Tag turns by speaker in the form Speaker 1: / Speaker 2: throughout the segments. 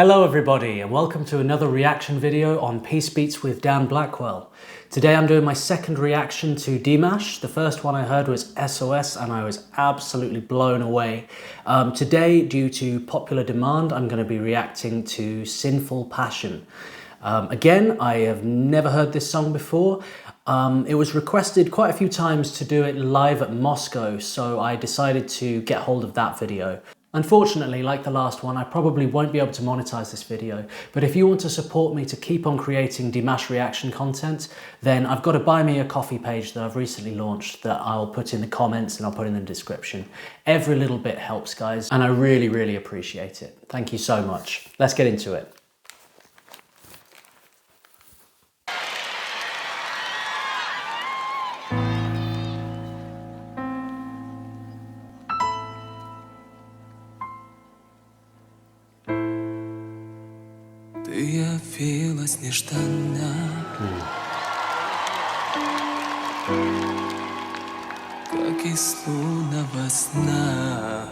Speaker 1: Hello everybody and welcome to another reaction video on Peace Beats with Dan Blackwell. Today I'm doing my second reaction to Dimash. The first one I heard was SOS and I was absolutely blown away. Today, due to popular demand, I'm going to be reacting to Sinful Passion. Again, I have never heard this song before. It was requested quite a few times to do it live at Moscow, so I decided to get hold of that video. Unfortunately, like the last one, I probably won't be able to monetize this video, but if you want to support me to keep on creating Dimash reaction content, then I've got a buy me a coffee page that I've recently launched that I'll put in the comments and I'll put in the description. Every little bit helps, guys, and I really appreciate it. Thank you so much. Let's get into it.
Speaker 2: Ты явилась нежданно, как из лунного сна.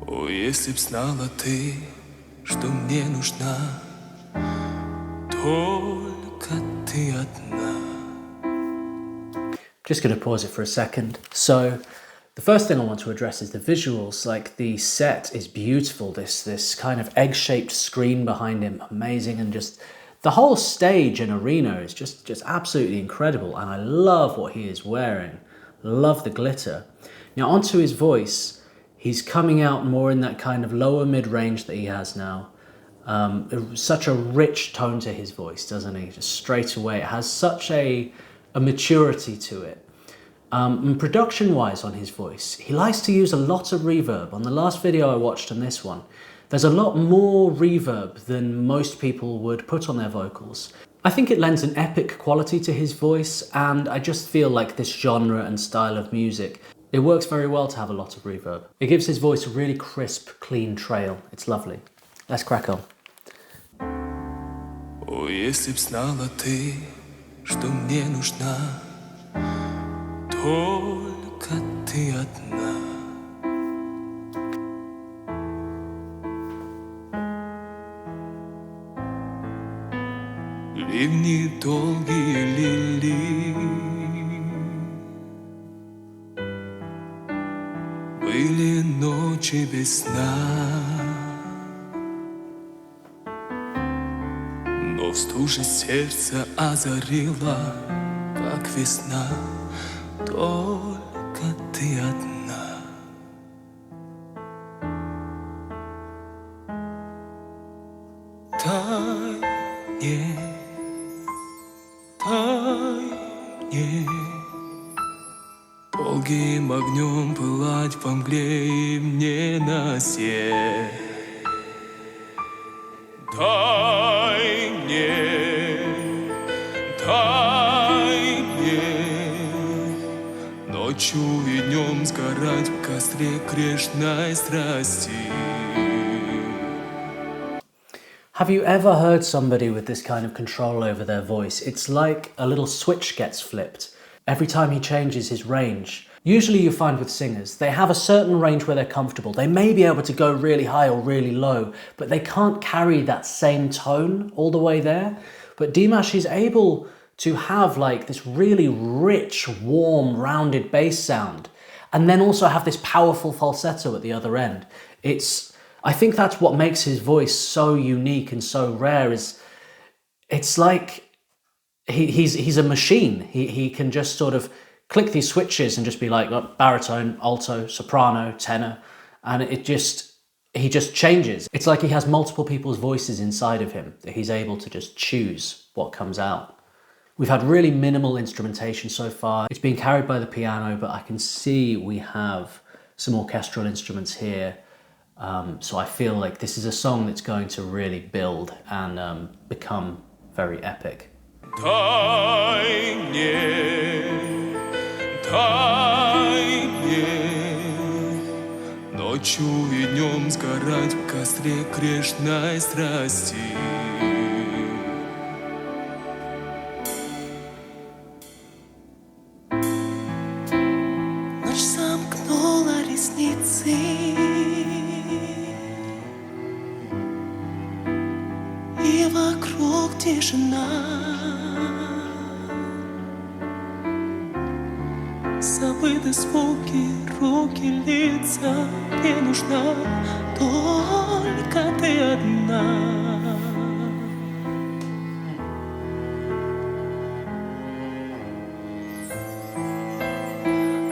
Speaker 2: О, если б знала ты, что мне нужна только ты одна.
Speaker 1: Just going to pause it for a second. So, the first thing I want to address is the visuals. Like, the set is beautiful. This kind of egg-shaped screen behind him, amazing, and just the whole stage and arena is just absolutely incredible. And I love what he is wearing. Love the glitter. Now, onto his voice, he's coming out more in that kind of lower mid-range that he has now. Such a rich tone to his voice, doesn't he? Just straight away, it has such a maturity to it. And production-wise on his voice, he likes to use a lot of reverb. On the last video I watched and this one, there's a lot more reverb than most people would put on their vocals. I think it lends an epic quality to his voice, and I just feel like this genre and style of music, it works very well to have a lot of reverb. It gives his voice a really crisp, clean trail. It's lovely. Let's crack on.
Speaker 2: О, если б знала ты, что мне нужна только ты одна. Ливни долгие лили, были ночи без сна, но в стуже сердце озарила, как весна. Только ты одна. Тайне, тайне, долгим огнем пылать во мгле и в ненастье. Дай мне, дай мне ночью и днем сгорать в костре грешной страсти.
Speaker 1: Have you ever heard somebody with this kind of control over their voice? It's like a little switch gets flipped every time he changes his range. Usually you find with singers, they have a certain range where they're comfortable. They may be able to go really high or really low, but they can't carry that same tone all the way there. But Dimash is able to have like this really rich, warm, rounded bass sound, and then also have this powerful falsetto at the other end. I think that's what makes his voice so unique and so rare. It's like he's a machine. He can just sort of click these switches and just be like, oh, baritone, alto, soprano, tenor, and he just changes. It's like he has multiple people's voices inside of him that he's able to just choose what comes out. We've had really minimal instrumentation so far. It's been carried by the piano, but I can see we have some orchestral instruments here. So I feel like this is a song that's going to really build and become very epic.
Speaker 2: Дай мне, дай мне ночью и днем сгорать в костре грешной страсти. Ночь сомкнула ресницы. тишина. Забыты звуки, руки, лица. Мне нужна только ты одна.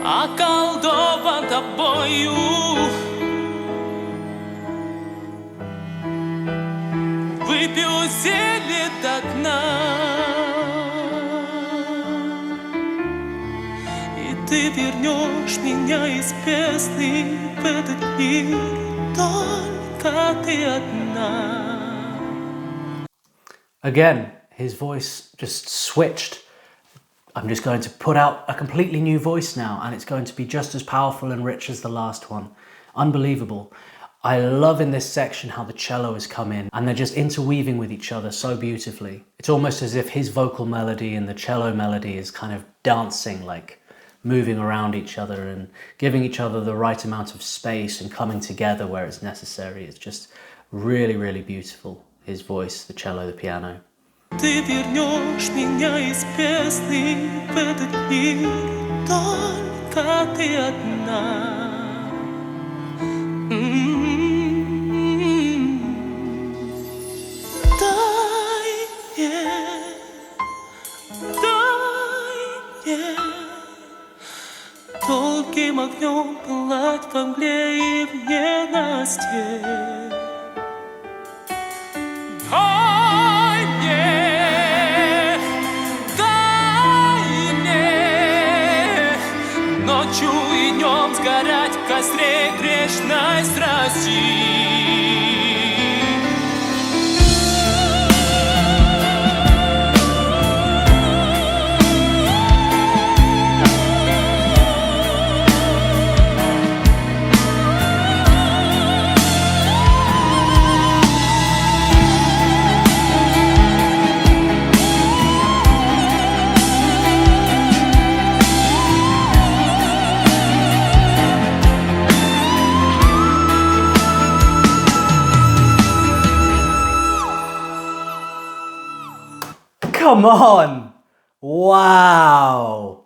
Speaker 2: Околдован тобою, выпью зелье до дна, и ты вернешь меня из бездны в этот мир, только ты одна.
Speaker 1: Again, his voice just switched. I'm just going to put out a completely new voice now, and it's going to be just as powerful and rich as the last one. Unbelievable. I love in this section how the cello has come in and they're just interweaving with each other so beautifully. It's almost as if his vocal melody and the cello melody is kind of dancing, like moving around each other and giving each other the right amount of space and coming together where it's necessary. It's just really, really beautiful. His voice, the cello, the piano.
Speaker 2: Ты вернешь меня из бездны в этот мир, только ты одна. Дай мне долгим огнем пылать во мгле и в ненастье. Ночью и днем сгорать в костре грешной страсти.
Speaker 1: Come on! Wow!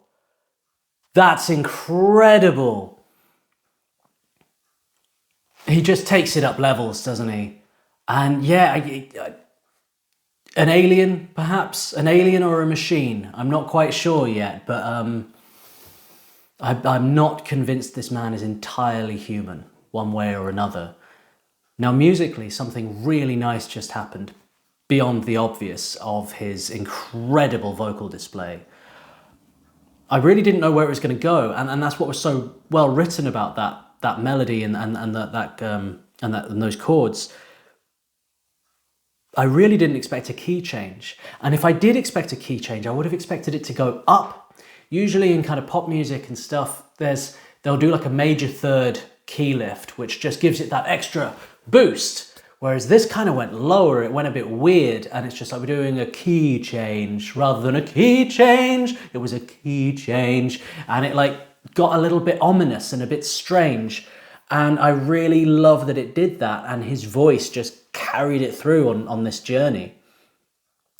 Speaker 1: That's incredible! He just takes it up levels, doesn't he? And yeah, an alien, perhaps? An alien or a machine? I'm not quite sure yet, but I'm not convinced this man is entirely human, one way or another. Now, musically, something really nice just happened. Beyond the obvious of his incredible vocal display. I really didn't know where it was going to go, and that's what was so well written about that melody and those chords. I really didn't expect a key change, and if I did expect a key change, I would have expected it to go up. Usually in kind of pop music and stuff, they'll do like a major third key lift, which just gives it that extra boost. Whereas this kind of went lower, it went a bit weird, and it's just like we're doing a key change rather than a key change. It was a key change, and it like got a little bit ominous and a bit strange. And I really love that it did that, and his voice just carried it through on this journey.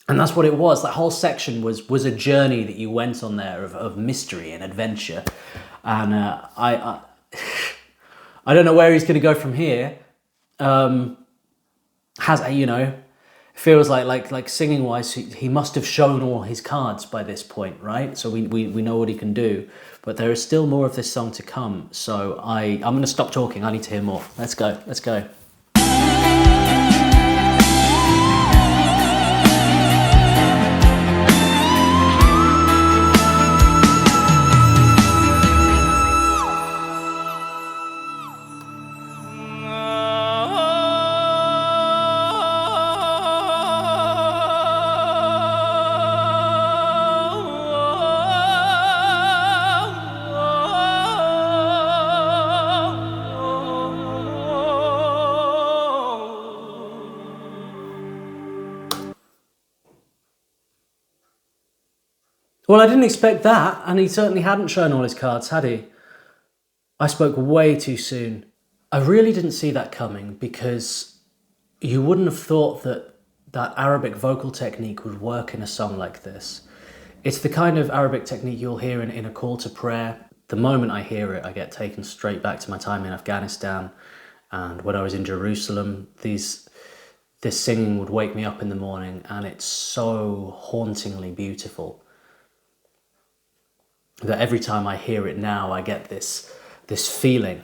Speaker 1: And that's what it was. That whole section was a journey that you went on there of mystery and adventure. And I don't know where he's going to go from here. Feels like singing wise, he must have shown all his cards by this point, right? So we know what he can do, but there is still more of this song to come. So I'm going to stop talking. I need to hear more. Let's go. Well, I didn't expect that, and he certainly hadn't shown all his cards, had he? I spoke way too soon. I really didn't see that coming, because you wouldn't have thought that that Arabic vocal technique would work in a song like this. It's the kind of Arabic technique you'll hear in a call to prayer. The moment I hear it, I get taken straight back to my time in Afghanistan. And when I was in Jerusalem, this singing would wake me up in the morning, and it's so hauntingly beautiful that every time I hear it now, I get this feeling.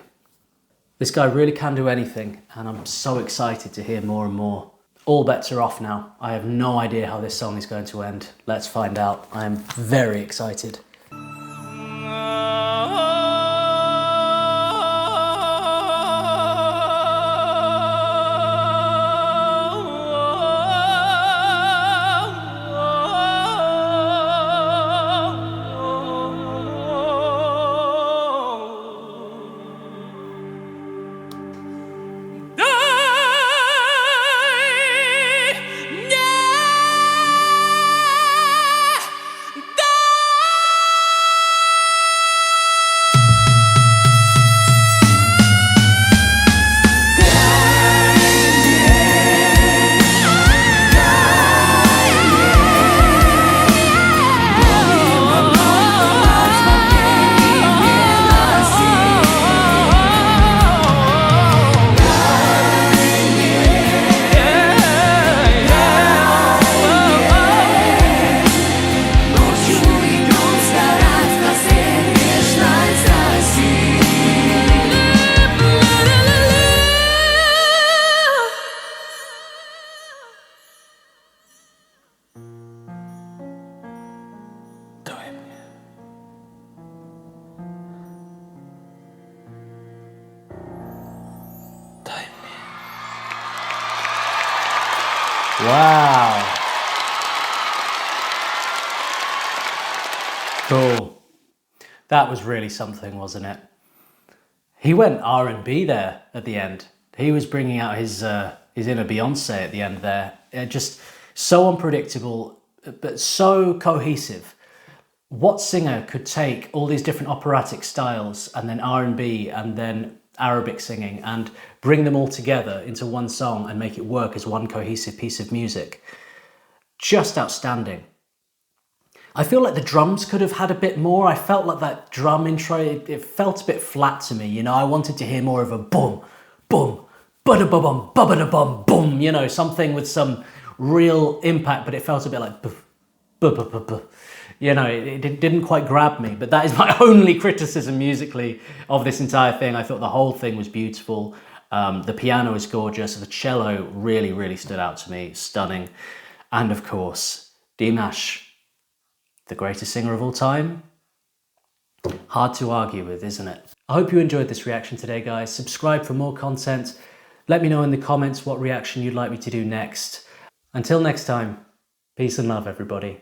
Speaker 1: This guy really can do anything, and I'm so excited to hear more and more. All bets are off now. I have no idea how this song is going to end. Let's find out. I am very excited. Wow. Cool. That was really something, wasn't it? He went R&B there at the end. He was bringing out his inner Beyonce at the end there. Just so unpredictable, but so cohesive. What singer could take all these different operatic styles and then R&B and then Arabic singing and bring them all together into one song and make it work as one cohesive piece of music? Just outstanding. I feel like the drums could have had a bit more. I felt like that drum intro, it felt a bit flat to me, you know. I wanted to hear more of a boom, boom, ba-da-ba-bum, ba-ba-da-bum, boom, you know, something with some real impact, but it felt a bit like buh. You know, it didn't quite grab me, but that is my only criticism musically of this entire thing. I thought the whole thing was beautiful. The piano is gorgeous. The cello really, really stood out to me. Stunning. And of course, Dimash, the greatest singer of all time. Hard to argue with, isn't it? I hope you enjoyed this reaction today, guys. Subscribe for more content. Let me know in the comments what reaction you'd like me to do next. Until next time, peace and love, everybody.